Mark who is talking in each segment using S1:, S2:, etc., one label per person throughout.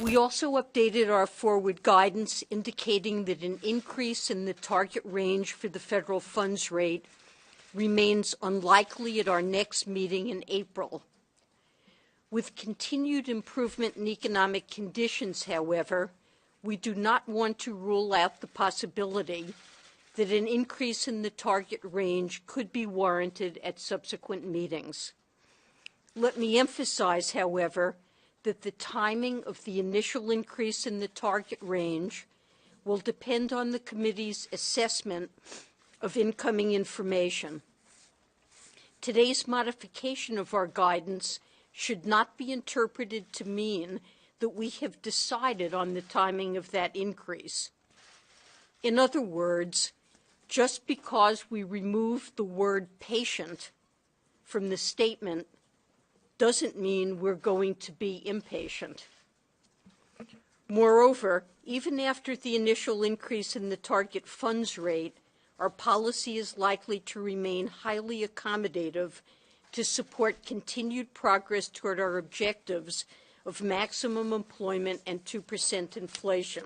S1: We also updated our forward guidance, indicating that an increase in the target range for the federal funds rate remains unlikely at our next meeting in April. With continued improvement in economic conditions, however, we do not want to rule out the possibility that an increase in the target range could be warranted at subsequent meetings. Let me emphasize, however, that the timing of the initial increase in the target range will depend on the committee's assessment of incoming information. Today's modification of our guidance should not be interpreted to mean that we have decided on the timing of that increase. In other words, just because we remove the word patient from the statement doesn't mean we're going to be impatient. Moreover, even after the initial increase in the target funds rate, our policy is likely to remain highly accommodative to support continued progress toward our objectives of maximum employment and 2% inflation.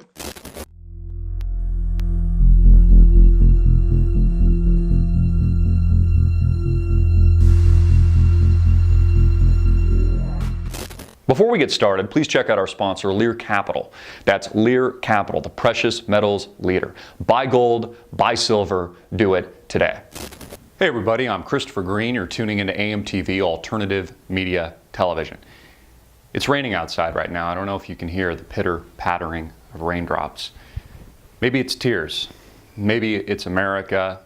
S2: Before we get started, please check out our sponsor, Lear Capital. That's Lear Capital, the precious metals leader. Buy gold, buy silver, do it today. Hey everybody, I'm Christopher Green. You're tuning into AMTV, Alternative Media Television. It's raining outside right now. I don't know if you can hear the pitter-pattering of raindrops. Maybe it's tears. Maybe it's America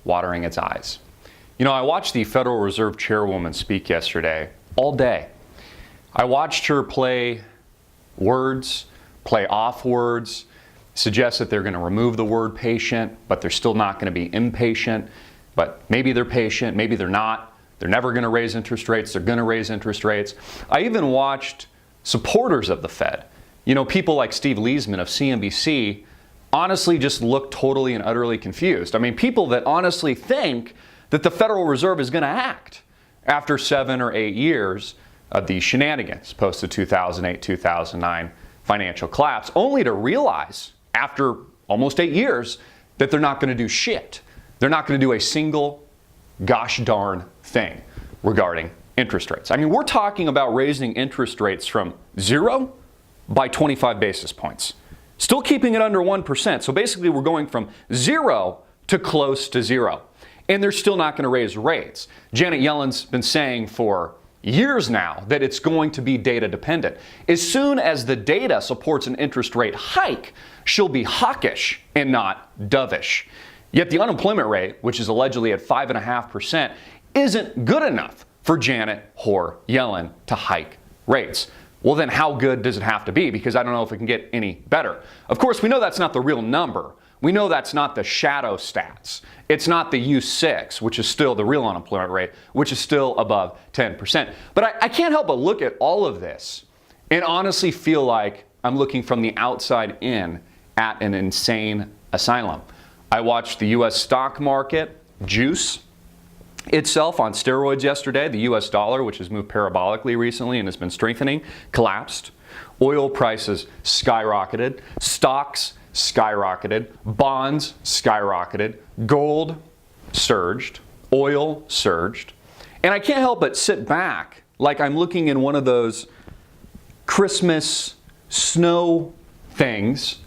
S2: watering its eyes. You know, I watched the Federal Reserve Chairwoman speak yesterday all day. I watched her play words, play off words, suggest that they're going to remove the word patient, but they're still not going to be impatient. But maybe they're patient, maybe they're not. They're never going to raise interest rates, they're going to raise interest rates. I even watched supporters of the Fed, you know, people like Steve Leisman of CNBC, honestly just look totally and utterly confused. I mean, people that honestly think that the Federal Reserve is going to act after 7 or 8 years of the shenanigans post the 2008-2009 financial collapse, only to realize after almost 8 years that they're not going to do shit. They're not going to do a single gosh darn thing regarding interest rates. I mean, we're talking about raising interest rates from 0 by 25 basis points, still keeping it under 1%. So basically we're going from 0 to close to 0. And they're still not going to raise rates. Janet Yellen's been saying for years now that it's going to be data dependent. As soon as the data supports an interest rate hike, she'll be hawkish and not dovish. Yet the unemployment rate, which is allegedly at 5.5%, isn't good enough for Janet Whore Yellen to hike rates. Well, then how good does it have to be? Because I don't know if it can get any better. Of course, we know that's not the real number. We know that's not the shadow stats. It's not the U6, which is still the real unemployment rate, which is still above 10%. But I can't help but look at all of this and honestly feel like I'm looking from the outside in at an insane asylum. I watched the U.S. stock market juice itself on steroids yesterday. The U.S. dollar, which has moved parabolically recently and has been strengthening, collapsed. Oil prices skyrocketed. Stocks skyrocketed. Bonds skyrocketed. Gold surged. Oil surged. And I can't help but sit back like I'm looking in one of those Christmas snow things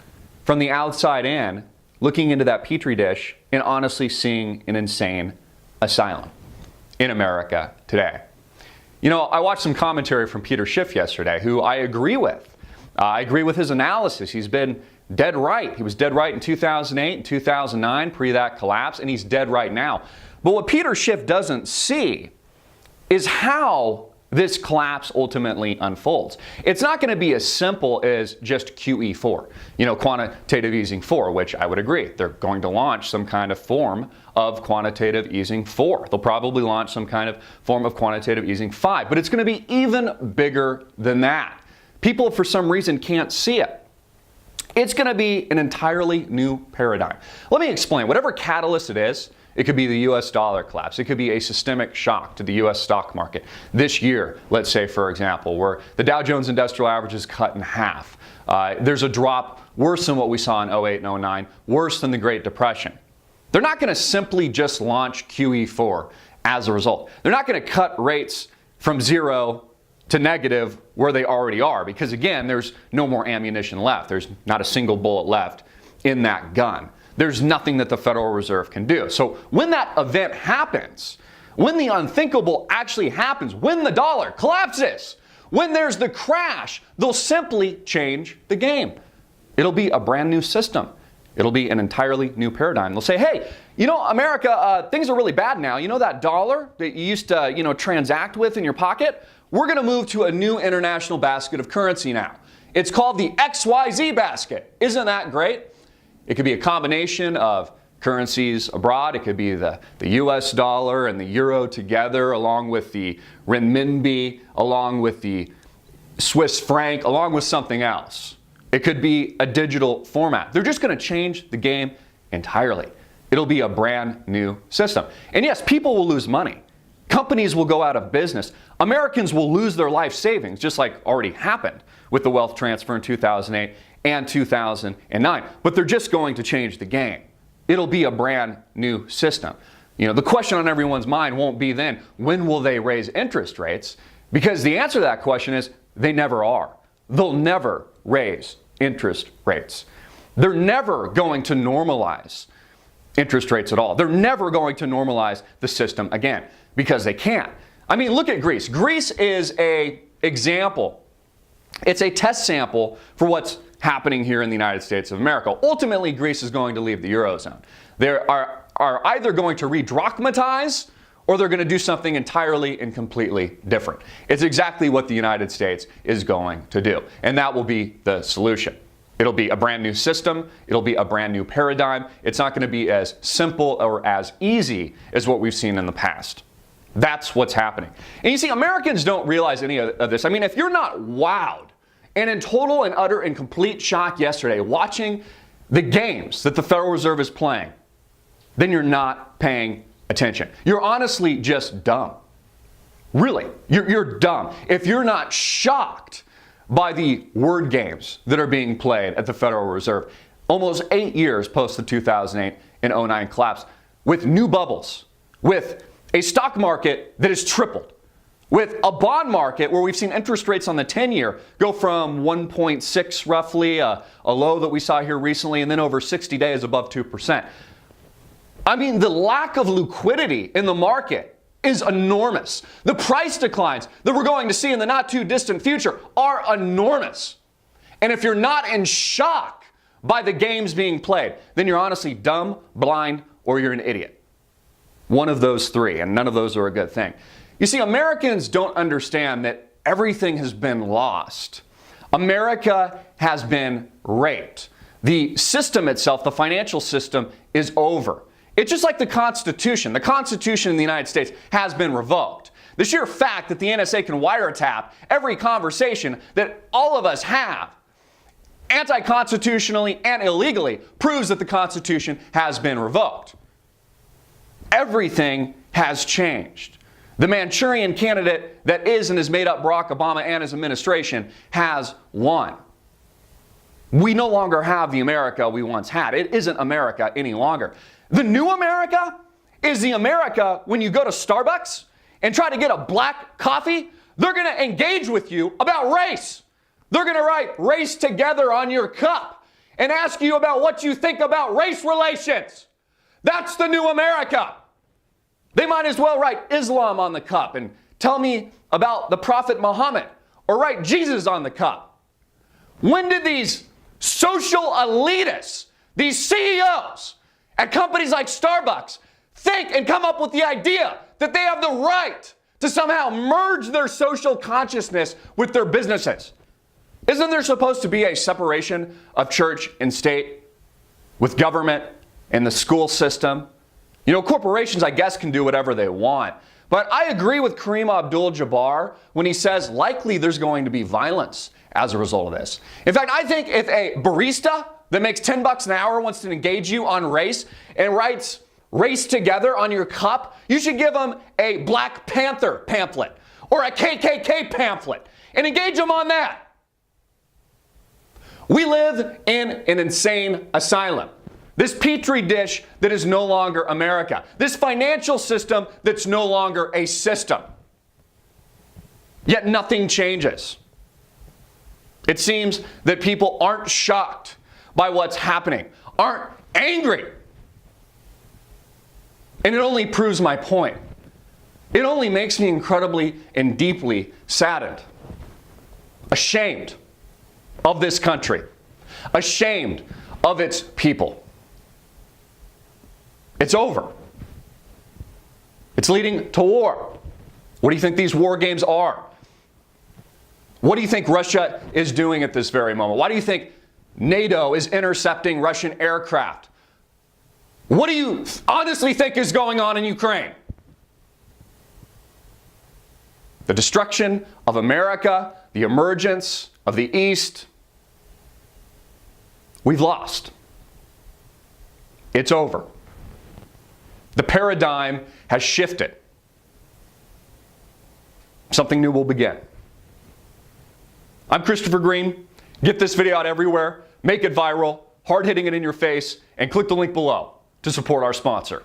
S2: from the outside in, looking into that petri dish and honestly seeing an insane asylum in America today. You know, I watched some commentary from Peter Schiff yesterday, who I agree with. I agree with his analysis. He's been dead right. He was dead right in 2008 and 2009, pre that collapse, and he's dead right now. But what Peter Schiff doesn't see is how this collapse ultimately unfolds. It's not going to be as simple as just QE4, you know, quantitative easing 4, which I would agree. They're going to launch some kind of form of quantitative easing 4. They'll probably launch some kind of form of quantitative easing 5, but it's going to be even bigger than that. People, for some reason, can't see it. It's going to be an entirely new paradigm. Let me explain. Whatever catalyst it is It could be the US dollar collapse. It could be a systemic shock to the US stock market. This year, let's say, for example, where the Dow Jones Industrial Average is cut in half. There's a drop worse than what we saw in 08 and 09, worse than the Great Depression. They're not going to simply just launch QE4 as a result. They're not going to cut rates from 0 to negative where they already are, because again, there's no more ammunition left. There's not a single bullet left in that gun. There's nothing that the Federal Reserve can do. So when that event happens, when the unthinkable actually happens, when the dollar collapses, when there's the crash, they'll simply change the game. It'll be a brand new system. It'll be an entirely new paradigm. They'll say, hey, you know, America, things are really bad now. You know that dollar that you used to, transact with in your pocket? We're going to move to a new international basket of currency now. It's called the XYZ basket. Isn't that great? It could be a combination of currencies abroad. It could be the US dollar and the euro together, along with the renminbi, along with the Swiss franc, along with something else. It could be a digital format. They're just going to change the game entirely. It'll be a brand new system. And yes, people will lose money. Companies will go out of business. Americans will lose their life savings, just like already happened with the wealth transfer in 2008 and 2009. But they're just going to change the game. It'll be a brand new system. The question on everyone's mind won't be then, when will they raise interest rates? Because the answer to that question is they never are. They'll never raise interest rates. They're never going to normalize interest rates at all. They're never going to normalize the system again, because they can't. I mean, look at Greece. Greece is an example. It's a test sample for what's happening here in the United States of America. Ultimately, Greece is going to leave the Eurozone. They are either going to re-drachmatize, or they're going to do something entirely and completely different. It's exactly what the United States is going to do, and that will be the solution. It'll be a brand new system. It'll be a brand new paradigm. It's not going to be as simple or as easy as what we've seen in the past. That's what's happening. And you see, Americans don't realize any of this. I mean, if you're not wowed and in total and utter and complete shock yesterday watching the games that the Federal Reserve is playing, then you're not paying attention. You're honestly just dumb. Really, you're dumb if you're not shocked by the word games that are being played at the Federal Reserve almost 8 years post the 2008 and 09 collapse, with new bubbles, with a stock market that has tripled, with a bond market where we've seen interest rates on the 10-year go from 1.6 roughly, a low that we saw here recently, and then over 60 days above 2%. I mean, the lack of liquidity in the market is enormous. The price declines that we're going to see in the not too distant future are enormous. And if you're not in shock by the games being played, then you're honestly dumb, blind, or you're an idiot. One of those three, and none of those are a good thing. You see, Americans don't understand that everything has been lost. America has been raped. The system itself, the financial system, is over. It's just like the Constitution. The Constitution in the United States has been revoked. The sheer fact that the NSA can wiretap every conversation that all of us have, anti-constitutionally and illegally, proves that the Constitution has been revoked. Everything has changed. The Manchurian candidate that is and has made up Barack Obama and his administration has won. We no longer have the America we once had. It isn't America any longer. The new America is the America when you go to Starbucks and try to get a black coffee, they're going to engage with you about race. They're going to write race together on your cup and ask you about what you think about race relations. That's the new America. They might as well write Islam on the cup and tell me about the Prophet Muhammad, or write Jesus on the cup. When did these social elitists, these CEOs at companies like Starbucks, think and come up with the idea that they have the right to somehow merge their social consciousness with their businesses? Isn't there supposed to be a separation of church and state, with government and the school system? You know, corporations, I guess, can do whatever they want. But I agree with Kareem Abdul-Jabbar when he says likely there's going to be violence as a result of this. In fact, I think if a barista that makes $10 an hour wants to engage you on race and writes race together on your cup, you should give them a Black Panther pamphlet or a KKK pamphlet and engage them on that. We live in an insane asylum. This petri dish that is no longer America. This financial system that's no longer a system. Yet nothing changes. It seems that people aren't shocked by what's happening, aren't angry. And it only proves my point. It only makes me incredibly and deeply saddened, ashamed of this country, ashamed of its people. It's over. It's leading to war. What do you think these war games are? What do you think Russia is doing at this very moment? Why do you think NATO is intercepting Russian aircraft? What do you honestly think is going on in Ukraine? The destruction of America, the emergence of the East. We've lost. It's over. The paradigm has shifted. Something new will begin. I'm Christopher Green. Get this video out everywhere, make it viral, hard hitting it in your face, and click the link below to support our sponsor.